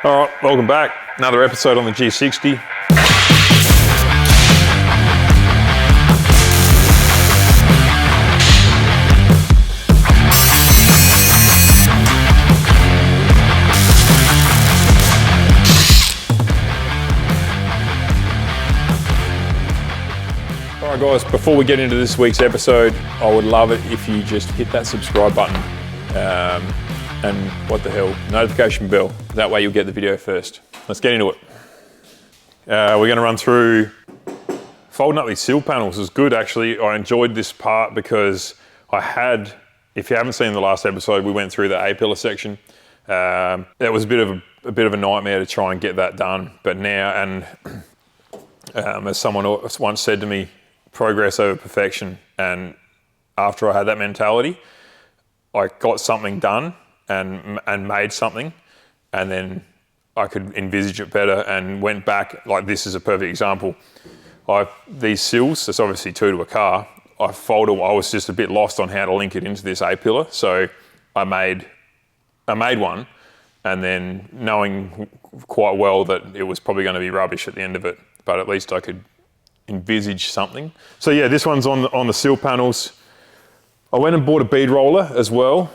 All right, welcome back. Another episode on the G60. All right, guys, before we get into this week's episode, I would love it if you just hit that subscribe button. And what the hell, notification bell. That way you'll get the video first. Let's get into it. We're gonna run through folding up these sill panels. It was good actually. I enjoyed this part because if you haven't seen the last episode, we went through the A-pillar section. That was a bit of a nightmare to try and get that done. But now, and as someone once said to me, progress over perfection. And after I had that mentality, I got something done and made something, and then I could envisage it better and went back. Like, this is a perfect example. These sills, it's obviously two to a car. I was just a bit lost on how to link it into this A-pillar. So I made one, and then knowing quite well that it was probably going to be rubbish at the end of it, but at least I could envisage something. So yeah, this one's on the sill panels. I went and bought a bead roller as well,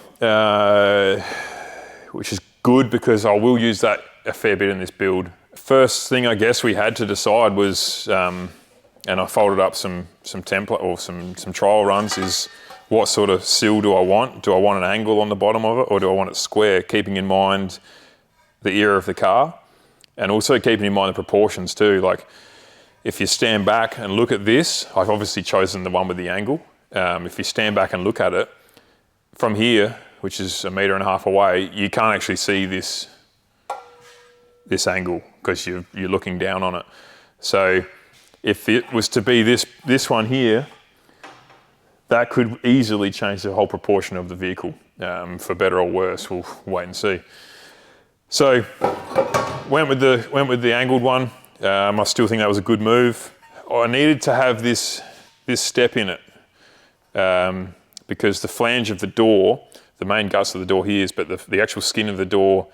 which is good because I will use that a fair bit in this build. First thing I guess we had to decide was, and I folded up some template or some trial runs, is what sort of sill do I want? Do I want an angle on the bottom of it, or do I want it square, keeping in mind the era of the car, and also keeping in mind the proportions too. Like, if you stand back and look at this, I've obviously chosen the one with the angle. If you stand back and look at it from here, which is 1.5 meters away, you can't actually see this angle because you're looking down on it. So if it was to be this one here, that could easily change the whole proportion of the vehicle, for better or worse. We'll wait and see. So went with the angled one. I still think that was a good move. I needed to have this step in it. Because the flange of the door, the main guts of the door here is, but the actual skin of the door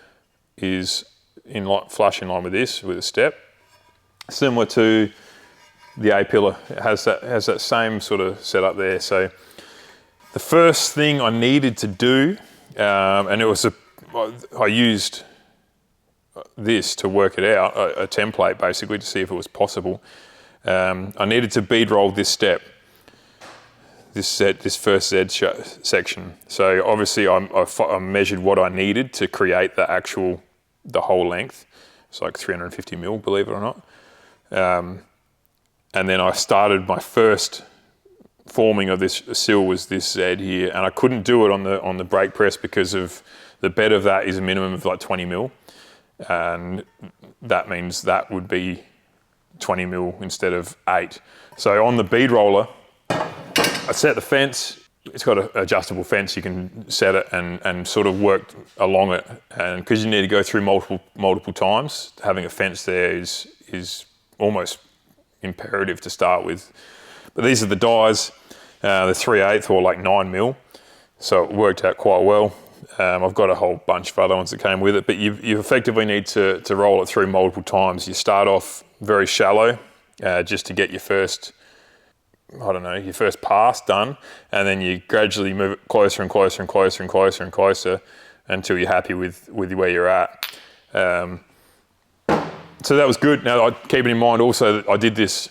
is flush in line with this, with a step. Similar to the A-pillar, it has that same sort of setup there. So the first thing I needed to do, and I used this to work it out, a template basically to see if it was possible. I needed to bead roll this step. This first Z section. So obviously I measured what I needed to create the whole length. It's like 350 mil, believe it or not. And then I started my first forming of this sill was this Z here, and I couldn't do it on the brake press because of the bed of that is a minimum of like 20 mil, and that means that would be 20 mil instead of 8. So on the bead roller, I set the fence. It's got an adjustable fence. You can set it and sort of work along it. And because you need to go through multiple times, having a fence there is almost imperative to start with. But these are the dies, the 3/8 or like 9 mil. So it worked out quite well. I've got a whole bunch of other ones that came with it, but you effectively need to roll it through multiple times. You start off very shallow, just to get your first pass done, and then you gradually move it closer and closer and closer and closer and closer until you're happy with where you're at. So that was good. Now, keeping in mind also that I did this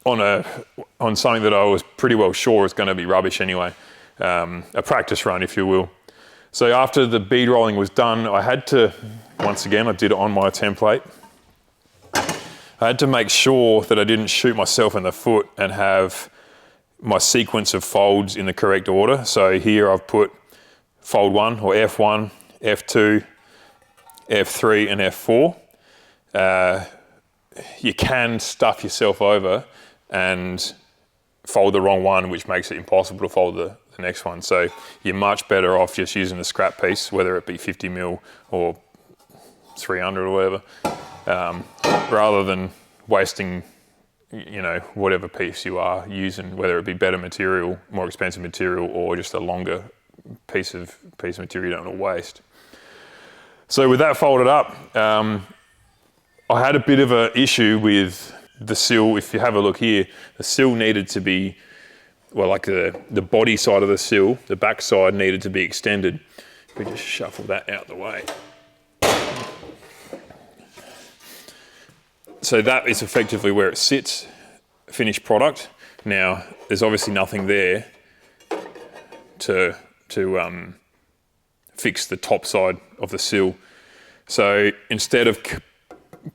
on something that I was pretty well sure was going to be rubbish anyway, a practice run, if you will. So after the bead rolling was done, I had to, once again, I did it on my template. I had to make sure that I didn't shoot myself in the foot and have my sequence of folds in the correct order. So here I've put fold 1 or F1, F2, F3 and F4. You can stuff yourself over and fold the wrong one, which makes it impossible to fold the next one. So you're much better off just using the scrap piece, whether it be 50 mil or 300 or whatever, rather than wasting, whatever piece you are using, whether it be better material, more expensive material, or just a longer piece of material you don't want to waste. So with that folded up, I had a bit of an issue with the sill. If you have a look here, the sill needed to be, well, like the body side of the sill, the back side needed to be extended. We just shuffle that out the way. So that is effectively where it sits, finished product. Now, there's obviously nothing there to fix the top side of the sill. So instead of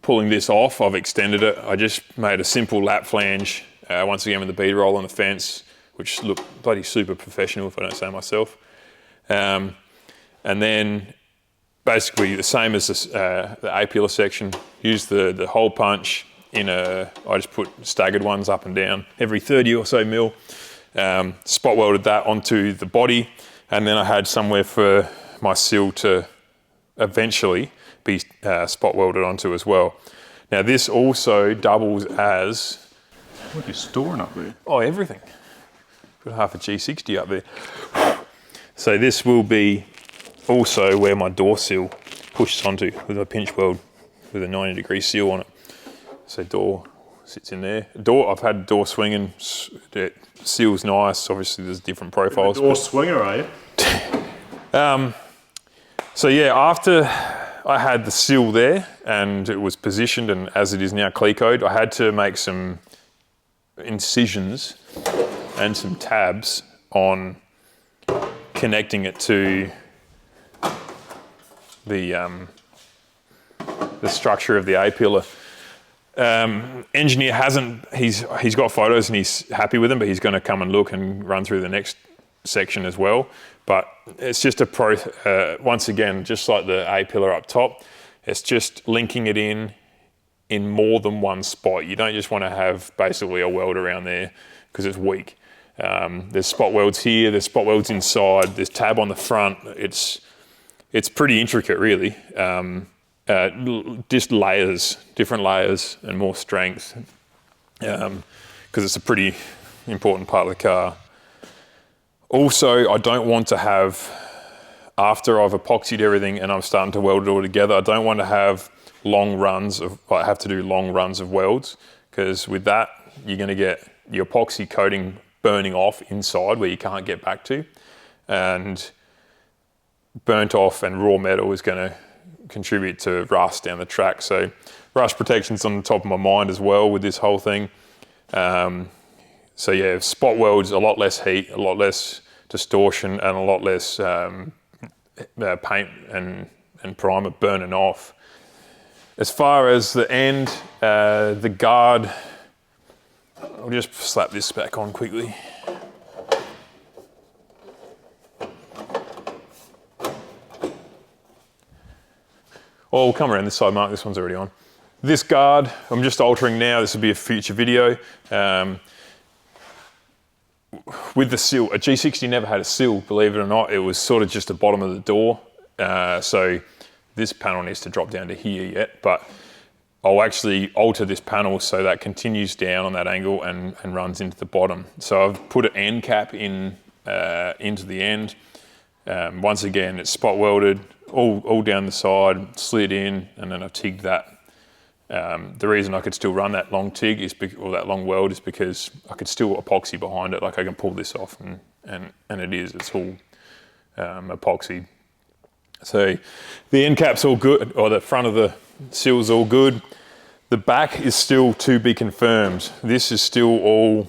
pulling this off, I've extended it. I just made a simple lap flange, once again with the bead roll on the fence, which looked bloody super professional if I don't say myself. And then basically the same as the A-pillar section, use the hole punch I just put staggered ones up and down every 30 or so mil. Spot welded that onto the body, and then I had somewhere for my sill to eventually be spot welded onto as well. Now this also doubles as... What are you storing up there? Oh, everything. Got half a G60 up there. So this will be also where my door sill pushes onto with a pinch weld with a 90-degree seal on it. So door sits in there. I've had door swinging. The seal's nice. Obviously there's different profiles. Door swinger, are you? So yeah, after I had the sill there and it was positioned, and as it is now clecoed, I had to make some incisions and some tabs on connecting it to the structure of the A-pillar. Engineer he's got photos and he's happy with them, but he's going to come and look and run through the next section as well. But it's just once again, just like the A-pillar up top, it's just linking it in more than one spot. You don't just want to have basically a weld around there because it's weak. There's spot welds here, there's spot welds inside, there's tab on the front. It's pretty intricate really. Just layers, different layers and more strength, because it's a pretty important part of the car. Also, I don't want to have, after I've epoxied everything and I'm starting to weld it all together, I don't want to have I have to do long runs of welds, because with that, you're going to get your epoxy coating burning off inside where you can't get back to, and burnt off and raw metal is going to contribute to rust down the track. So rust protection's on the top of my mind as well with this whole thing. So yeah, spot welds, a lot less heat, a lot less distortion, and a lot less paint and primer burning off. As far as the end, the guard, I'll just slap this back on quickly. Oh, we'll come around this side, Mark, this one's already on. This guard, I'm just altering now, this will be a future video. With the sill, a G60 never had a sill, believe it or not. It was sort of just the bottom of the door. So this panel needs to drop down to here yet, but I'll actually alter this panel so that continues down on that angle and runs into the bottom. So I've put an end cap in into the end. Once again, it's spot welded, all down the side, slid in, and then I've tigged that. The reason I could still run that long TIG or that long weld is because I could still epoxy behind it. Like I can pull this off and it's all epoxy. So the end cap's all good, or the front of the sill's all good. The back is still to be confirmed. This is still all,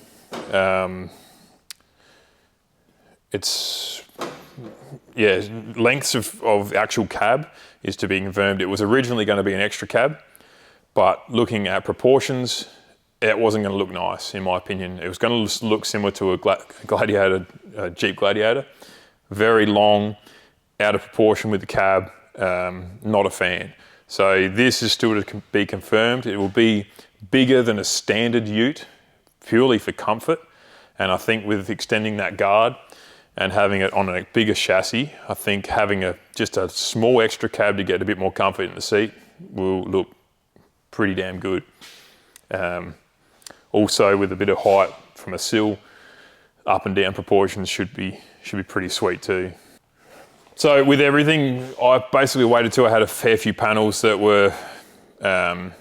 lengths of actual cab is to be confirmed. It was originally going to be an extra cab, but looking at proportions, it wasn't going to look nice, in my opinion. It was going to look similar to a Gladiator, a Jeep Gladiator. Very long, out of proportion with the cab, not a fan. So this is still to be confirmed. It will be bigger than a standard ute, purely for comfort. And I think with extending that guard and having it on a bigger chassis, I think having just a small extra cab to get a bit more comfort in the seat will look pretty damn good. Also with a bit of height from a sill, up and down proportions should be pretty sweet too. So with everything, I basically waited till I had a fair few panels that were bare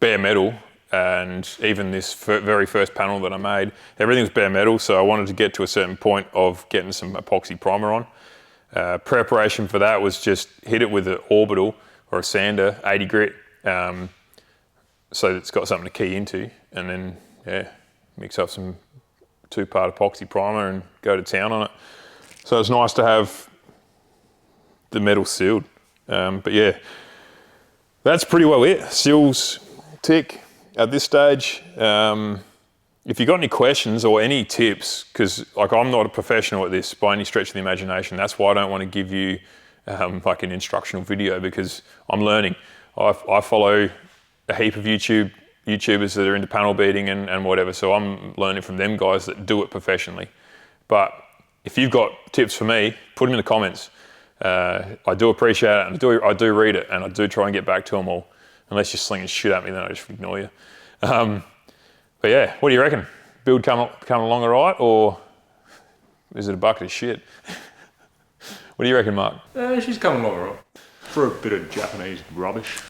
metal, and even this very first panel that I made, everything was bare metal, so I wanted to get to a certain point of getting some epoxy primer on. Preparation for that was just hit it with an orbital or a sander, 80 grit, so it's got something to key into, and then yeah, mix up some 2-part epoxy primer and go to town on it. So it's nice to have the metal sealed. But yeah, that's pretty well it. Sills tick at this stage. If you got any questions or any tips, because like I'm not a professional at this by any stretch of the imagination, that's why I don't want to give you like an instructional video, because I'm learning. I follow a heap of YouTubers that are into panel beating and whatever, so I'm learning from them guys that do it professionally. But if you've got tips for me, put them in the comments. I do appreciate it, and I do read it, and I do try and get back to them all. Unless you're slinging shit at me, then I just ignore you. But yeah, what do you reckon? Build coming along all right, or is it a bucket of shit? What do you reckon, Mark? She's coming along all right. For a bit of Japanese rubbish.